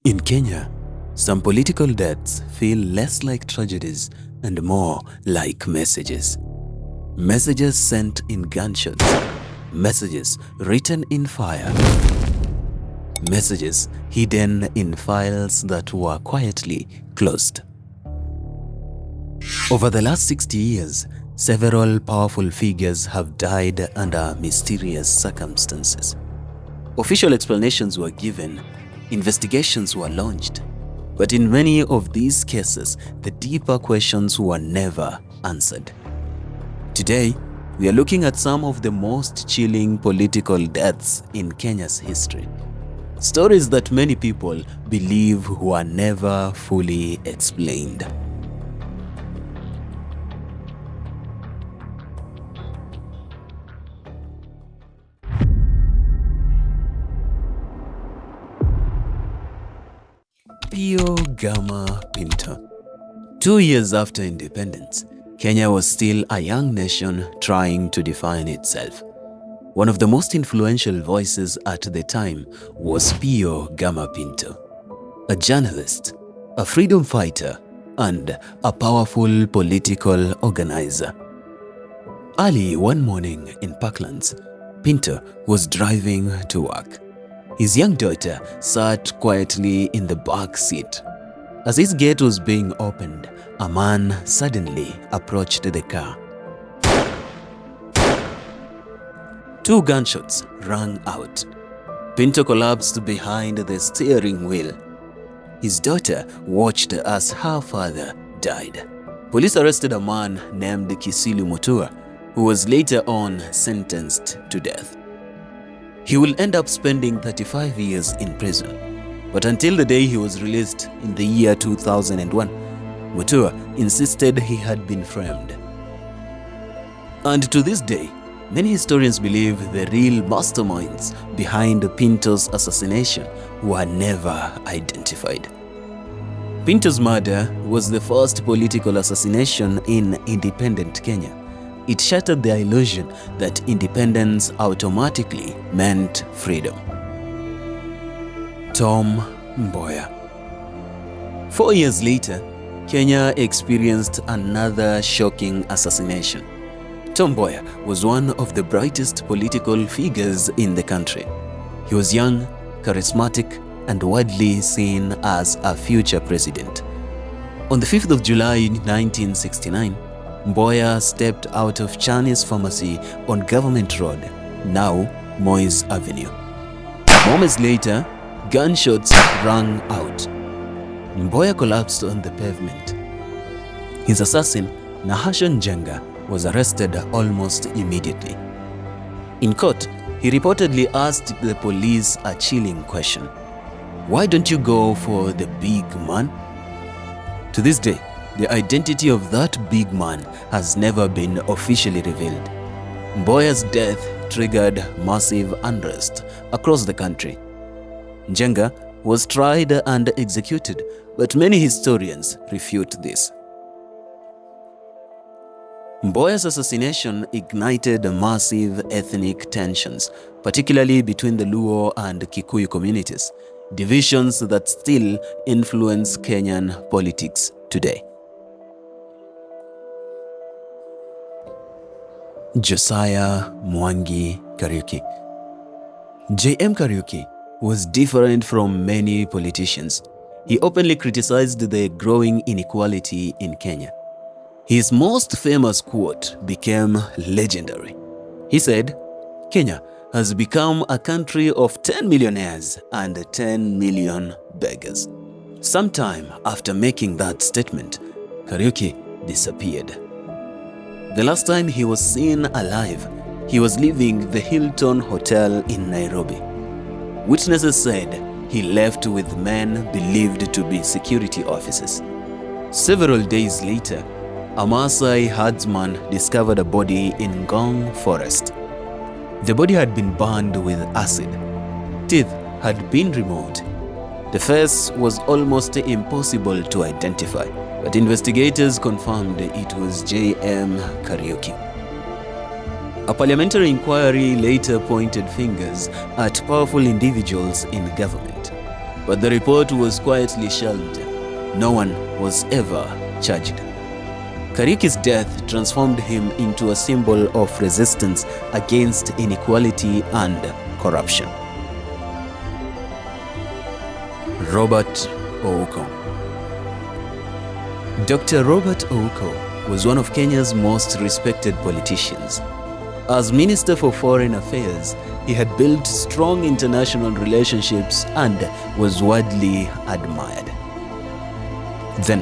In Kenya, some political deaths feel less like tragedies and more like messages. Messages sent in gunshots, messages written in fire, messages hidden in files that were quietly closed. Over the last 60 years, several powerful figures have died under mysterious circumstances. Official explanations were given, investigations were launched, but in many of these cases, the deeper questions were never answered. Today, we are looking at some of the most chilling political deaths in Kenya's history. Stories that many people believe were never fully explained. Pio Gama Pinto. 2 years after independence, Kenya was still a young nation trying to define itself. One of the most influential voices at the time was Pio Gama Pinto, a journalist, a freedom fighter, and a powerful political organizer. Early one morning in Parklands, Pinto was driving to work. His young daughter sat quietly in the back seat. As his gate was being opened, a man suddenly approached the car. 2 gunshots rang out. Pinto collapsed behind the steering wheel. His daughter watched as her father died. Police arrested a man named Cilu Mura, who was later on sentenced to death. He will end up spending 35 years in prison, but until the day he was released in the year 2001, Mutula insisted he had been framed. And to this day, many historians believe the real masterminds behind Pinto's assassination were never identified. Pinto's murder was the first political assassination in independent Kenya. It shattered the illusion that independence automatically meant freedom. Tom Mboya. 4 years later, Kenya experienced another shocking assassination. Tom Mboya was one of the brightest political figures in the country. He was young, charismatic, and widely seen as a future president. On the 5th of July 1969, Mboya stepped out of Chinese pharmacy on Government Road, now Moy's Avenue. Moments later, gunshots rang out. Mboya collapsed on the pavement. His assassin, Nahashon Jenga, was arrested almost immediately. In court, he reportedly asked the police a chilling question. "Why don't you go for the big man?" To this day, the identity of that big man has never been officially revealed. Mboya's death triggered massive unrest across the country. Jenga was tried and executed, but many historians refute this. Mboya's assassination ignited massive ethnic tensions, particularly between the Luo and Kikuyu communities, divisions that still influence Kenyan politics today. Josiah Mwangi Kariuki. J.M. Kariuki was different from many politicians. He openly criticized the growing inequality in Kenya. His most famous quote became legendary. He said, "Kenya has become a country of 10 millionaires and 10 million beggars." Sometime after making that statement, Kariuki disappeared. The last time he was seen alive, he was leaving the Hilton Hotel in Nairobi. Witnesses said he left with men believed to be security officers. Several days later, a Maasai herdsman discovered a body in Ngong Forest. The body had been burned with acid. Teeth had been removed. The face was almost impossible to identify, but investigators confirmed it was J.M. Kariuki. A parliamentary inquiry later pointed fingers at powerful individuals in government. but the report was quietly shelved. No one was ever charged. Kariuki's death transformed him into a symbol of resistance against inequality and corruption. Robert Ouko. Dr. Robert Ouko was one of Kenya's most respected politicians. As Minister for Foreign Affairs, he had built strong international relationships and was widely admired. Then,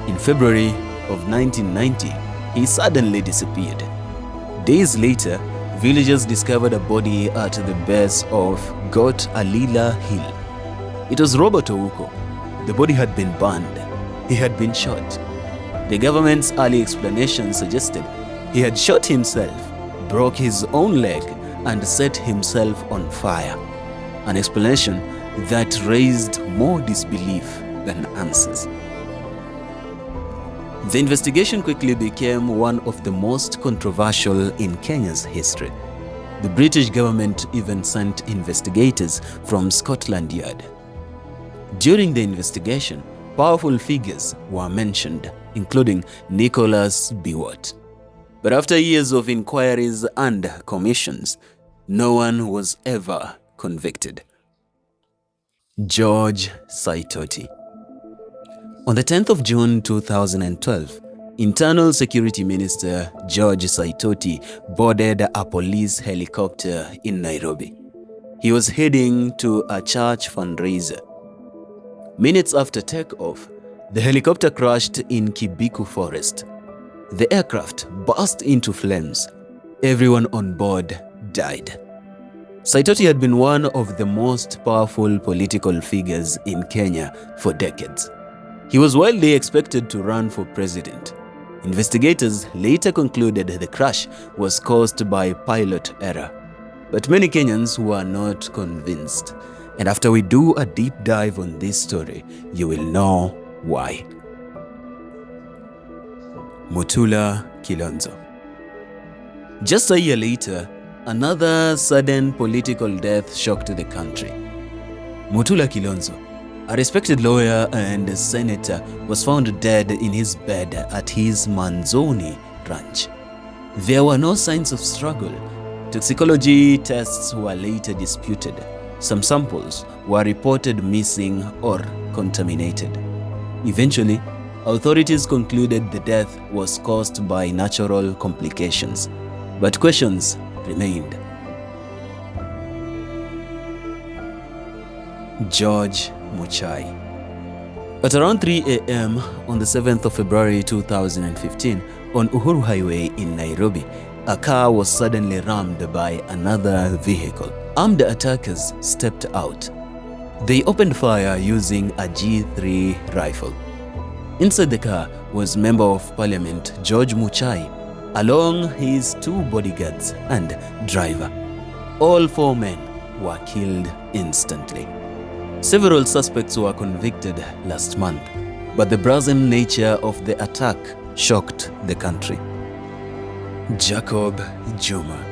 in February of 1990, he suddenly disappeared. Days later, villagers discovered a body at the base of Got Alila Hill. It was Robert Ouko. The body had been burned. He had been shot. The government's early explanation suggested he had shot himself, broke his own leg, and set himself on fire. An explanation that raised more disbelief than answers. The investigation quickly became one of the most controversial in Kenya's history. The British government even sent investigators from Scotland Yard. During the investigation, powerful figures were mentioned, including Nicholas Biwott. But after years of inquiries and commissions, no one was ever convicted. George Saitoti. On the 10th of June 2012, Internal Security Minister George Saitoti boarded a police helicopter in Nairobi. He was heading to a church fundraiser. Minutes after takeoff, the helicopter crashed in Kibiku Forest. The aircraft burst into flames. Everyone on board died. Saitoti had been one of the most powerful political figures in Kenya for decades. He was widely expected to run for president. Investigators later concluded the crash was caused by pilot error. But many Kenyans were not convinced. And after we do a deep dive on this story, you will know why. Mutula Kilonzo. Just a year later, another sudden political death shocked the country. Mutula Kilonzo, a respected lawyer and senator, was found dead in his bed at his Manzoni ranch. There were no signs of struggle. Toxicology tests were later disputed. Some samples were reported missing or contaminated. Eventually, authorities concluded the death was caused by natural complications, but questions remained. George Muchai. At around 3 a.m. on the 7th of February 2015, on Uhuru Highway in Nairobi, a car was suddenly rammed by another vehicle. Armed attackers stepped out. They opened fire using a G3 rifle. Inside the car was Member of Parliament George Muchai, along his 2 bodyguards and driver. All 4 men were killed instantly. Several suspects were convicted last month, but the brazen nature of the attack shocked the country. Jacob Juma.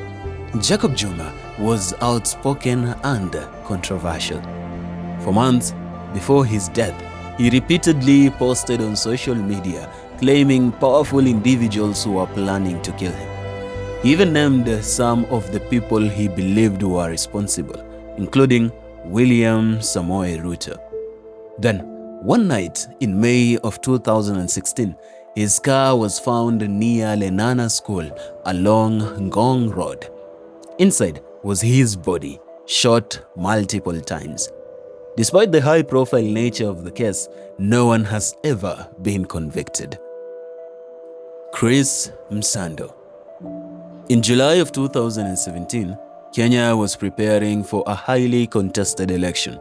Jacob Juma was outspoken and controversial. For months before his death, he repeatedly posted on social media claiming powerful individuals who were planning to kill him. He even named some of the people he believed were responsible, including William Samoei Ruto. Then, one night in May of 2016, his car was found near Lenana School along Ngong Road. Inside was his body, shot multiple times. Despite the high-profile nature of the case, no one has ever been convicted. Chris Msando. In July of 2017, Kenya was preparing for a highly contested election.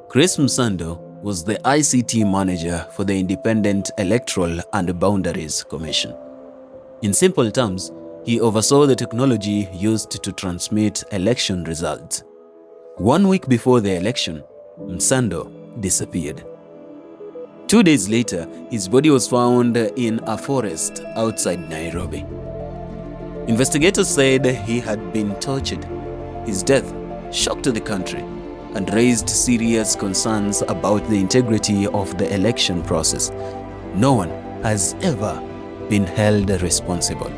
Chris Msando was the ICT manager for the Independent Electoral and Boundaries Commission. In simple terms, he oversaw the technology used to transmit election results. 1 week before the election, Msando disappeared. 2 days later, his body was found in a forest outside Nairobi. Investigators said he had been tortured. His death shocked the country. and raised serious concerns about the integrity of the election process. No one has ever been held responsible.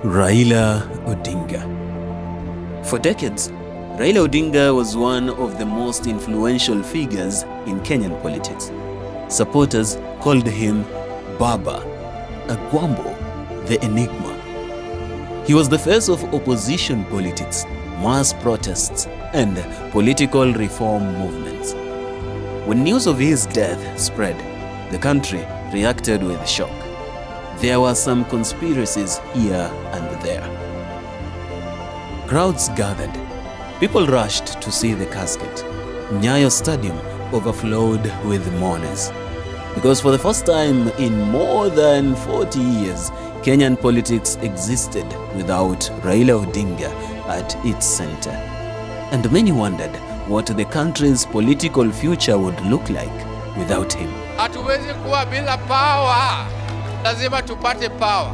Raila Odinga. For decades, Raila Odinga was one of the most influential figures in Kenyan politics. Supporters called him Baba, Agwambo, the Enigma. He was the face of opposition politics, mass protests, and political reform movements. When news of his death spread, the country reacted with shock. There were some conspiracies here and there. Crowds gathered. People rushed to see the casket. Nyayo Stadium overflowed with mourners. Because for the first time in more than 40 years, Kenyan politics existed without Raila Odinga at its center. And many wondered what the country's political future would look like without him. Hatuwezi kuwa bila power. Lazima tupate power.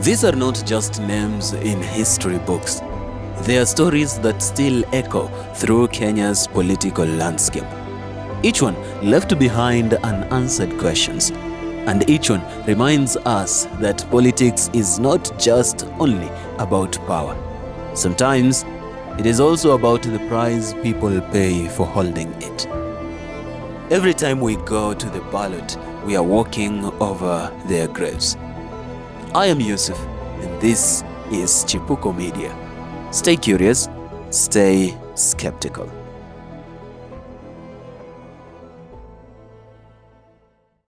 These are not just names in history books. They are stories that still echo through Kenya's political landscape. Each one left behind unanswered questions, and each one reminds us that politics is not just only about power. Sometimes it is also about the price people pay for holding it. Every time we go to the ballot, we are walking over their graves. I am Yusuf, and this is Chipuko Media. Stay curious, stay skeptical.